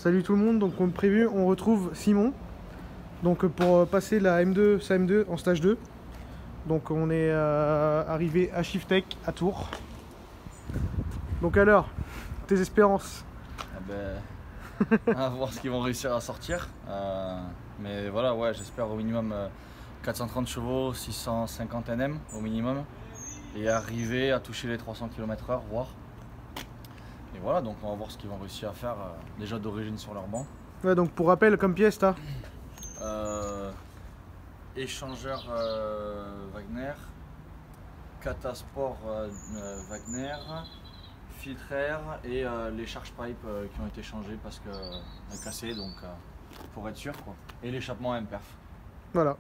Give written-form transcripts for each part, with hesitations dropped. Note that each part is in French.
Salut tout le monde, donc comme prévu on retrouve Simon donc pour passer la M2, sa M2 en stage 2. Donc on est arrivé à Shiftech à Tours. Donc alors, tes espérances? On va voir ce qu'ils vont réussir à sortir. Mais voilà, ouais, j'espère au minimum 430 chevaux, 650 Nm au minimum. Et arriver à toucher les 300 km/h, voire. Et voilà, donc on va voir ce qu'ils vont réussir à faire déjà d'origine sur leur banc. Ouais, donc pour rappel, comme pièce t'as échangeur Wagner, Catasport Wagner, filtre air et les charge pipes qui ont été changés parce que cassé, donc pour être sûr quoi. Et l'échappement MPerf. Voilà.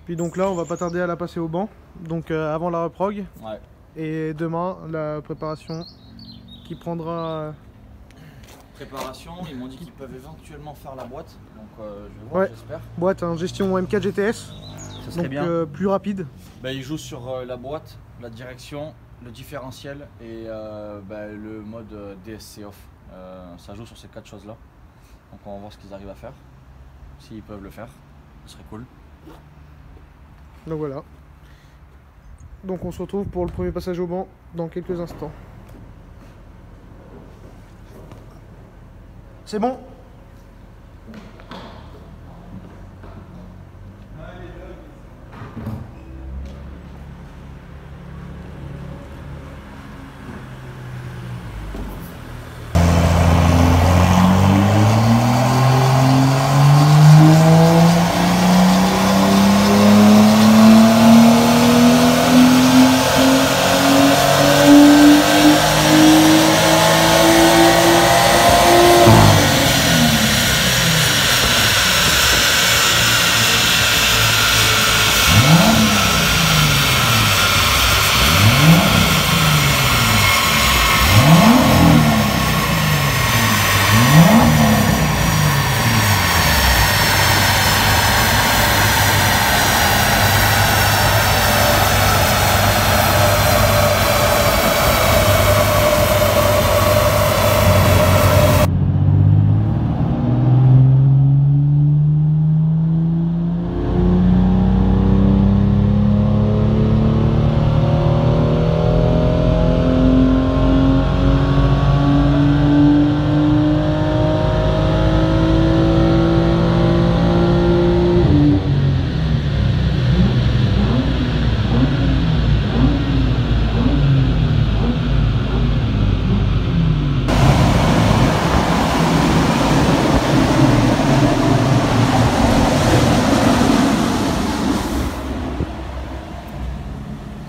Puis donc là on va pas tarder à la passer au banc. Donc avant la reprog. Ouais. Et demain la préparation qui prendra... Préparation, ils m'ont dit qu'ils peuvent éventuellement faire la boîte. Donc je vais voir, ouais. J'espère. Boîte en gestion M4 GTS. Ça serait donc, bien. Plus rapide. Bah, ils jouent sur la boîte, la direction, le différentiel et le mode DSC off. Ça joue sur ces 4 choses là. Donc on va voir ce qu'ils arrivent à faire. S'ils peuvent le faire, ce serait cool. Donc voilà. Donc on se retrouve pour le premier passage au banc dans quelques instants. C'est bon?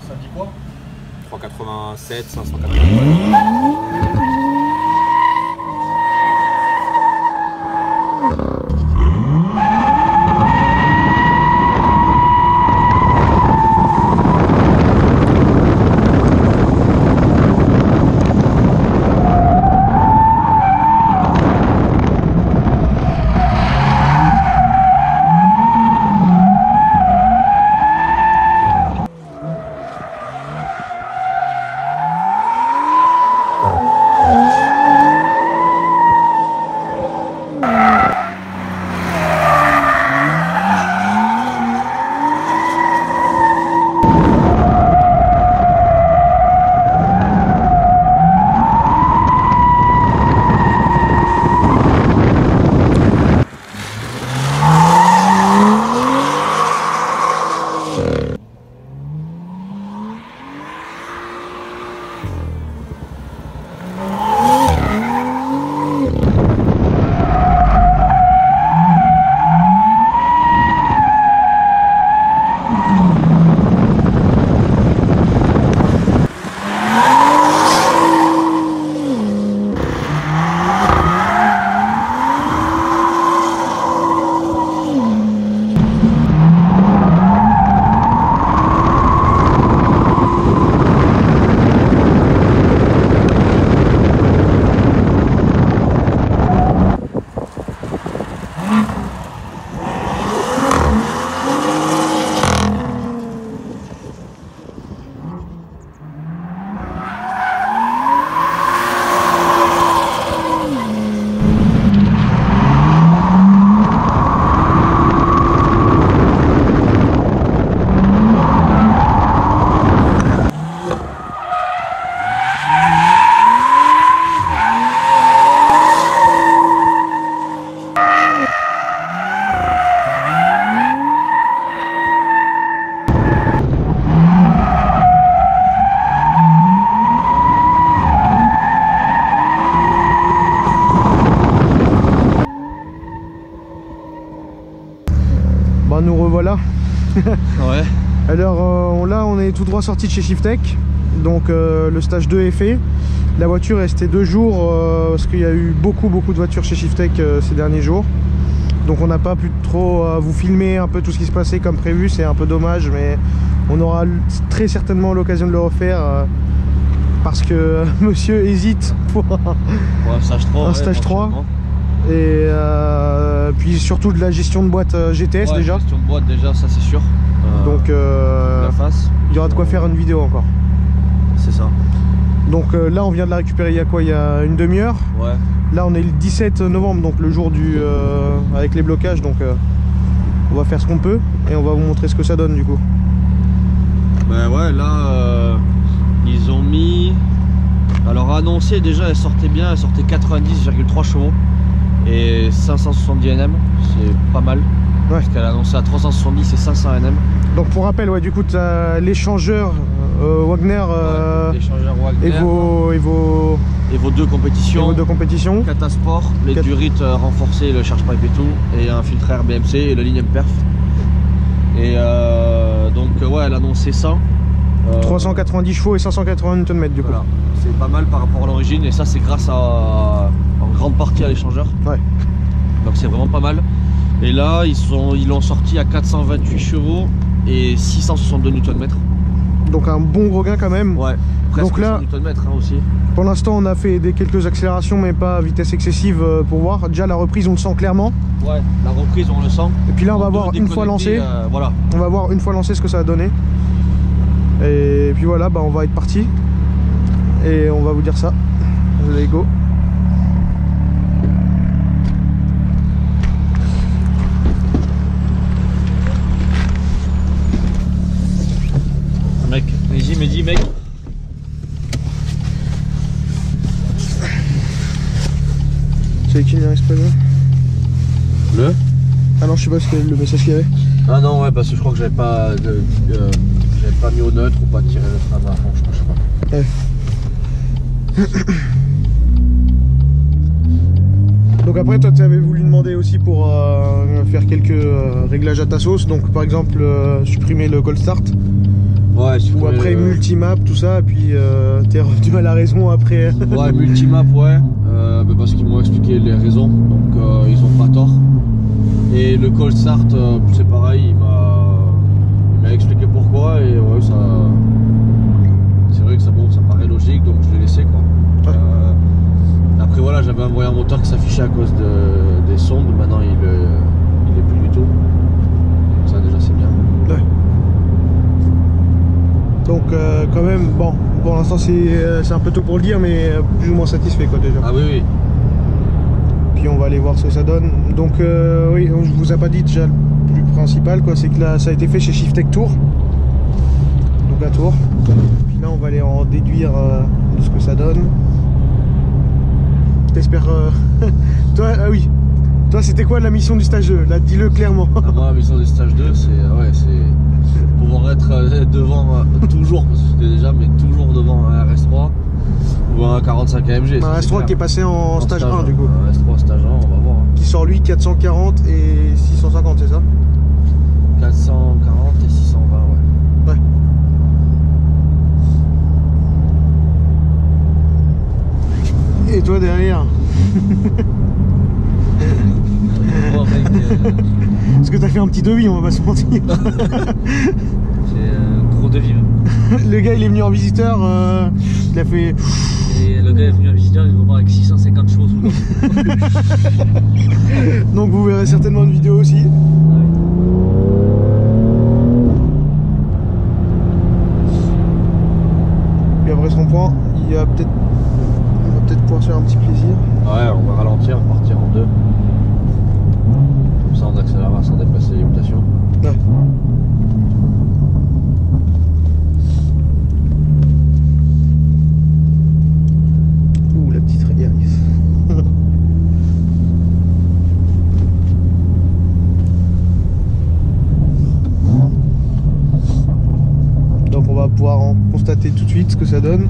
Ça dit quoi? 387, 580. nous revoilà. Ouais. Alors là on est tout droit sorti de chez Shiftech. Donc le stage 2 est fait. La voiture est restée 2 jours parce qu'il y a eu beaucoup de voitures chez Shiftech ces derniers jours. Donc on n'a pas pu trop vous filmer un peu tout ce qui se passait comme prévu. C'est un peu dommage, mais on aura très certainement l'occasion de le refaire parce que monsieur hésite pour Ouais, stage 3. un stage 3. Et puis surtout de la gestion de boîte GTS Ouais, déjà. gestion de boîte déjà, ça c'est sûr. Donc la face. il y aura de quoi faire une vidéo encore. C'est ça. Donc là on vient de la récupérer il y a quoi? Il y a une demi-heure. Ouais. Là on est le 17 novembre, donc le jour du avec les blocages, donc on va faire ce qu'on peut et on va vous montrer ce que ça donne du coup. Ben ouais, là ils ont mis, alors annoncé déjà, elle sortait bien, elle sortait 90,3 chevaux et 570 Nm, c'est pas mal. Ouais. Parce qu'elle a annoncé à 370 et 500 Nm. Donc pour rappel, ouais, du coup tu as l'échangeur Wagner L'échangeur Wagner et vos deux compétitions. deux compétitions. Catasport, les durites renforcées, le charge pipe et tout, et un filtre air BMC et le ligne perf. Et donc ouais, elle a annoncé ça. 390 chevaux et 580 Nm du coup. Voilà. C'est pas mal par rapport à l'origine et ça c'est grâce en grande partie à l'échangeur. Ouais. Donc c'est vraiment pas mal. Et là ils l'ont sorti à 428 chevaux et 662 Nm. Donc un bon gros gain quand même. Ouais. Presque Donc là, Nm aussi. Pour l'instant on a fait quelques accélérations mais pas à vitesse excessive pour voir. Déjà la reprise on le sent clairement. Ouais, la reprise on le sent. Et puis là on va voir une fois lancé. Voilà. On va voir une fois lancé ce que ça va donner. Et puis voilà, bah on va être parti. Et on va vous dire ça. Allez go. Mec, vas-y Mehdi mec. C'est qui le exprès Le Ah non, je sais pas ce que le message qu'il y avait. Ah non, ouais, parce que je crois que j'avais pas mis au neutre ou pas tiré le frein à fond, je sais pas. Ouais. Donc après toi tu avais voulu demander aussi pour faire quelques réglages à ta sauce. Donc par exemple supprimer le cold start. Ouais, Ou après multimap, tout ça, et puis t'es revenu à la raison après. Ouais, multimap, ouais, parce qu'ils m'ont expliqué les raisons, donc ils ont pas tort. Et le cold start, c'est pareil, il m'a expliqué pourquoi, et ouais, ça. C'est vrai que ça, bon, ça paraît logique, donc je l'ai laissé quoi. Ouais. Après voilà, j'avais envoyé un moteur qui s'affichait à cause des sondes, maintenant il est plus du tout. Donc ça déjà c'est bien. Ouais. Donc quand même, bon, pour l'instant c'est un peu tôt pour le dire, mais plus ou moins satisfait quoi déjà. Ah oui, oui. Puis on va aller voir ce que ça donne. Donc oui, je vous ai pas dit déjà le plus principal quoi, c'est que là ça a été fait chez Shiftech Tour. Donc à Tours. Puis là on va aller en déduire de ce que ça donne. T'espères toi, ah oui. Toi c'était quoi la mission du stage 2? Là dis-le clairement. Ah, moi la mission du stage 2 c'est pouvoir être devant toujours, parce que j'étais déjà, mais toujours devant un RS3 ou un 45 AMG. Un RS3 qui est passé en stage 1 du coup. Un RS3 stage 1, on va voir. Hein. Qui sort lui 440 et 650, c'est ça? 440 et 620, ouais. Ouais. Et toi derrière? Oh, mec, Parce que t'as fait un petit devis, on va pas se mentir. j'ai un gros devis. Le gars il est venu en visiteur, il a fait... Et le gars est venu en visiteur, il va voir avec 650 chevaux sous le Donc vous verrez certainement une vidéo aussi. Et après ce rond-point, on va peut-être pouvoir se faire un petit plaisir. Ouais, on va ralentir, partir en deux. Comme ça on accélérera sans dépasser les mutations. Ouais. Ouh, la petite régalise. Donc on va pouvoir en constater tout de suite ce que ça donne.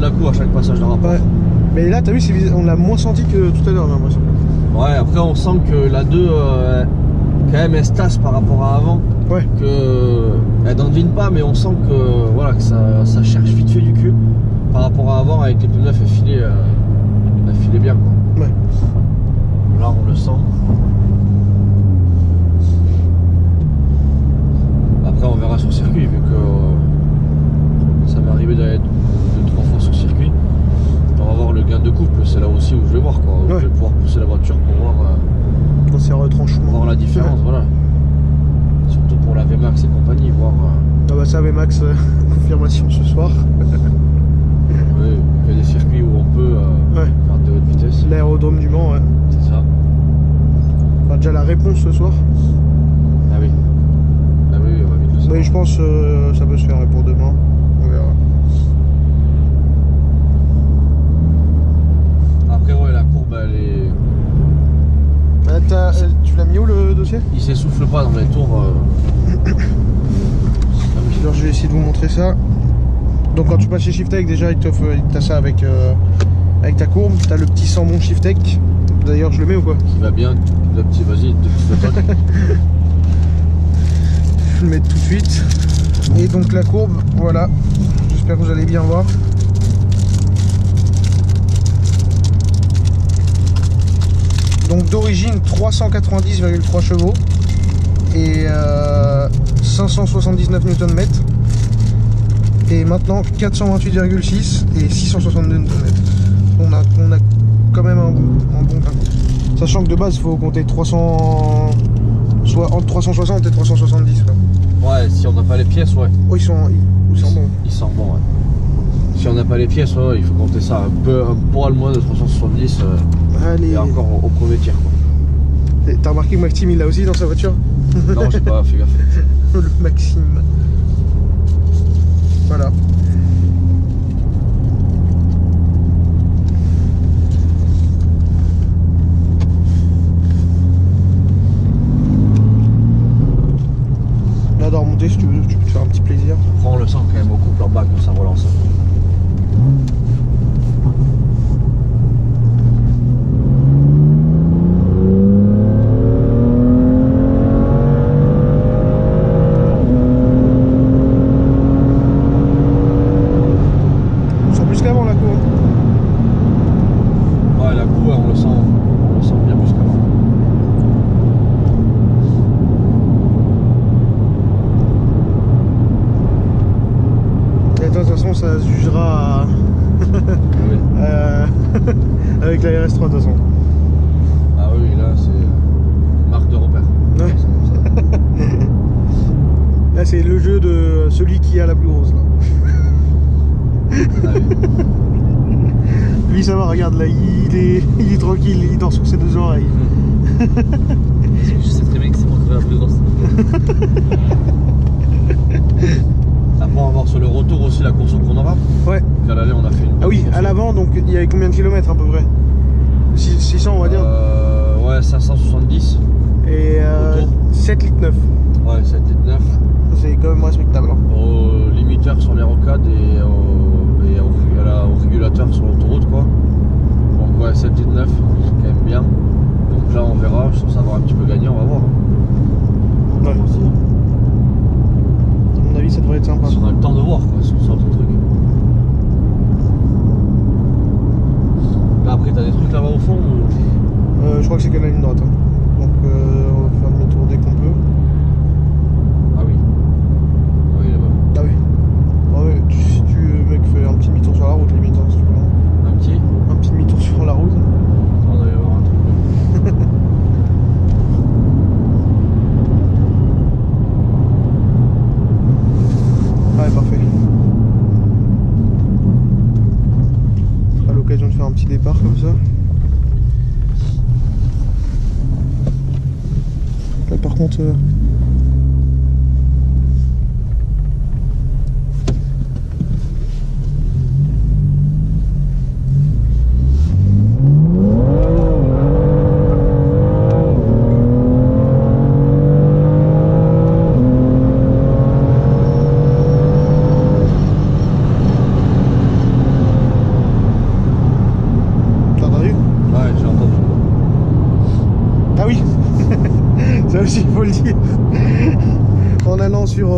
hausse la coup à chaque passage de rapport. Ouais. Mais là, t'as vu, on l'a moins senti que tout à l'heure, j'ai l'impression. Ouais, après on sent que la 2, quand même, elle se tasse par rapport à avant. Ouais. Que elle n'endine pas, mais on sent que, voilà, que ça cherche vite fait du cul. Par rapport à avant, avec les pneus neufs, elle filait bien, quoi. Ouais. Là, on le sent. Après, on verra sur circuit, vu que ça m'est arrivé d'aller 2-3 fois sur circuit. On va voir le gain de couple, c'est là aussi où je vais voir, quoi. Où Ouais. je vais pouvoir pousser la voiture pour voir, Dans ces retranchements. voir la différence, Ouais. voilà. Surtout pour la VMAX et compagnie, voir. Ah bah ça, Max, confirmation ce soir. Ouais, il y a des circuits où on peut Ouais. faire de haute vitesse. L'aérodrome du Mans, ouais. C'est ça. Enfin, déjà la réponse ce soir. Ah oui. Ah oui, on va vite le savoir. Mais je pense ça peut se faire pour demain. On verra. Après, ouais, la courbe, elle est. Tu l'as mis où le dossier? Il s'essouffle pas dans les tours. Alors je vais essayer de vous montrer ça. Donc quand tu passes chez Shiftech, déjà il t'a ça avec ta courbe. T'as le petit Sambon Shiftech. D'ailleurs je le mets ou quoi? Qui va bien. Le petit, vas-y, deux petits attaques. Je vais le mettre tout de suite. Et donc la courbe, voilà. J'espère que vous allez bien voir. Donc d'origine 390,3 chevaux et 579 Nm. Et maintenant 428,6 et 662 Nm. On a quand même un bon gain. Sachant que de base il faut compter 300, soit entre 360 et 370. Quoi. Ouais, si on n'a pas les pièces, ouais. Oh, ils sont bons. Ils sont bons, ouais. Si on n'a pas les pièces, ouais, il faut compter ça un poil moins de 370 Allez. et encore au premier tir, quoi. T'as remarqué que Maxime il l'a aussi dans sa voiture? Non, j'ai pas fait gaffe. Le Maxime. Voilà. Là, de remonter si tu veux, tu peux te faire un petit plaisir. Après, on le sent quand même au couple en bas quand ça relance. On sent plus qu'avant la cour. Ouais, la boue, on le sent bien plus qu'avant. Et attends, de toute façon, ça se jugera Oui. avec la RS3 de toute façon. Ah oui, là, c'est marque de repère. Ouais. C'est comme ça. Là, c'est le jeu de celui qui a la plus grosse. Là. Ah oui. Lui, ça va, regarde, là, il est tranquille, il dort sur ses deux oreilles. Je sais très bien que c'est moi qui vais la plus grosse. Après, on va voir sur le retour aussi la course au chronographe. Ouais. Qu'à l'aller, on a fait une. Ah oui, à l'avant, donc il y avait combien de kilomètres à peu près? 600, on va dire. Ouais, 570. Et Autour. 7 litres 9. Ouais, 7 litres 9. C'est quand même respectable. Hein. Au limiteur sur les rocades et au régulateur sur l'autoroute, quoi. Donc, ouais, 7 litres 9, c'est quand même bien. Donc là, on verra, sans savoir un petit peu gagner, on va voir. Ouais. À mon avis, ça devrait être sympa. Si on a le temps de voir, quoi, si on sort le truc. Là, après, t'as des trucs là-bas au fond ou... Je crois que c'est que la ligne droite. Hein. Donc on va faire demi-tour dès qu'on peut. Ah oui. Ah oui, là-bas. Ah oui. Ah oui, si tu mec fais un petit demi-tour sur la route limite. Hein, si tu veux. Un petit. Un petit demi-tour sur la route. On doit y avoir un truc. Ouais, parfait. On fera l'occasion de faire un petit départ comme ça. Là par contre... le dire. En allant sur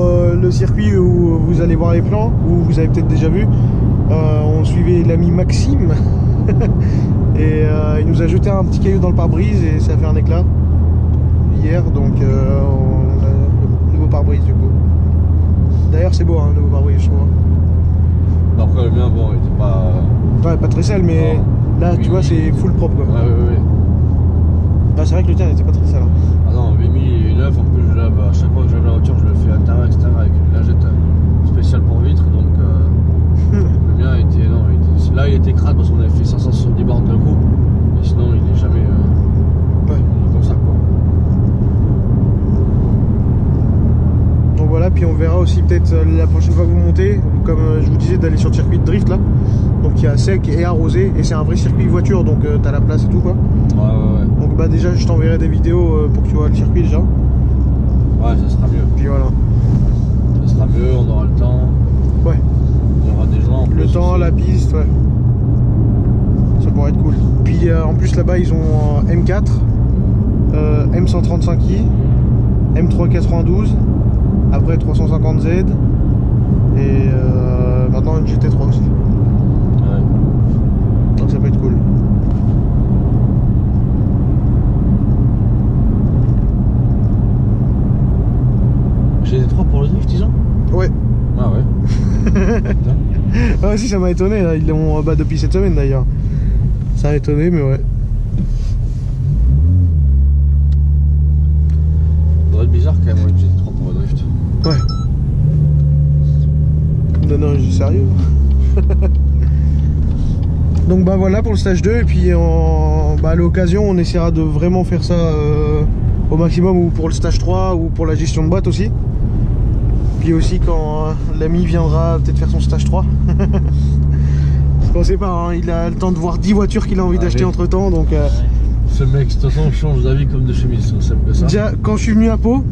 le circuit où vous allez voir les plans, où vous avez peut-être déjà vu, on suivait l'ami Maxime et il nous a jeté un petit caillou dans le pare-brise et ça a fait un éclat hier, donc on a le nouveau pare-brise du coup. D'ailleurs c'est beau hein, le nouveau pare-brise je trouve. Après le mien bon il était pas... Ouais, pas très sale mais non. là tu vois c'est full propre quoi. Ouais. Ah, c'est vrai que le tien était pas très sale. Hein. Ah non, V1000 est neuf, en plus je lave à chaque fois que je lave la voiture, je le fais intérieur extérieur avec une lingette spéciale pour vitres, donc le mien était, non, là il était crade parce qu'on avait fait 570 bornes d'un coup, mais sinon il est jamais comme ça quoi. Donc voilà, puis on verra aussi peut-être la prochaine fois que vous montez, comme je vous disais d'aller sur le circuit de drift là, donc il y a sec et arrosé, et c'est un vrai circuit voiture, donc t'as la place et tout quoi. Ouais. Donc bah déjà je t'enverrai des vidéos pour que tu vois le circuit déjà. Ouais, ça sera mieux. Puis voilà. Ça sera mieux, on aura le temps. Ouais. On aura des gens en plus. Le temps, aussi. La piste, ouais. Ça pourrait être cool. Puis en plus là-bas ils ont M4, M135i, M392, après 350Z et maintenant une GT3 aussi. Ouais. Donc ça peut être cool. GT3 pour le drift ils ont? Ouais. Ah ouais. Ah si ça m'a étonné là. Ils l'ont depuis cette semaine d'ailleurs. Ça a étonné mais ouais. Ça doit être bizarre quand même une GT3 pour le drift. Ouais. Non, je suis sérieux. Donc bah voilà pour le stage 2 et puis à l'occasion on essaiera de vraiment faire ça au maximum, ou pour le stage 3 ou pour la gestion de boîte aussi. Puis aussi quand l'ami viendra peut-être faire son stage 3. Parce qu'on sait pas, hein, il a le temps de voir 10 voitures qu'il a envie d'acheter entre temps, donc ce mec de toute façon change d'avis comme de chemise, c'est simple que ça. déjà quand je suis venu à Pau,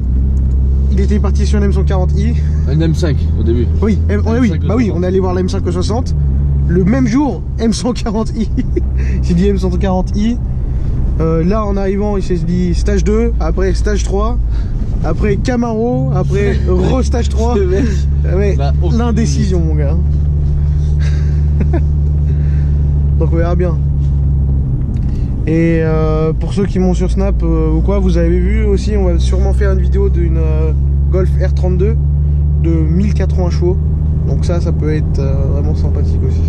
il était parti sur une M140i. Une M5 au début. Oui, on est allé voir la M5 60. Le même jour, M140i. J'ai dit M140i. Là en arrivant, il s'est dit stage 2, après stage 3, après Camaro, après re-stage 3. Ouais, l'indécision mon gars. Donc on verra bien. Et pour ceux qui m'ont sur Snap ou quoi, vous avez vu aussi, on va sûrement faire une vidéo d'une Golf R32 de 1080 chevaux. Donc ça peut être vraiment sympathique aussi.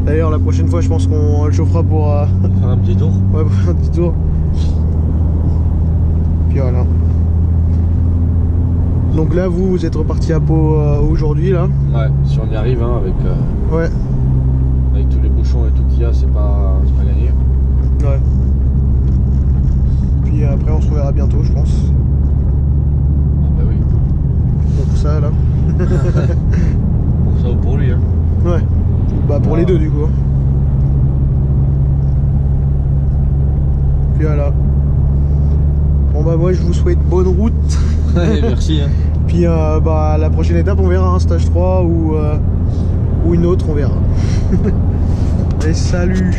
D'ailleurs la prochaine fois je pense qu'on le chauffera pour faire un petit tour. Ouais, pour faire un petit tour. Puis voilà. Donc là vous êtes reparti à Pau aujourd'hui là. Ouais, si on y arrive hein, ouais. Avec tous les bouchons et tout qu'il y a, c'est pas gagné. Ouais. Puis après on se reverra bientôt je pense. Ah bah oui. Pour ça là. Pour ça ou pour lui hein. Ouais. Bah pour les deux du coup. Puis voilà. Bon bah moi je vous souhaite bonne route. Ouais, merci hein. Puis la prochaine étape on verra un stage 3 ou une autre on verra. Allez salut.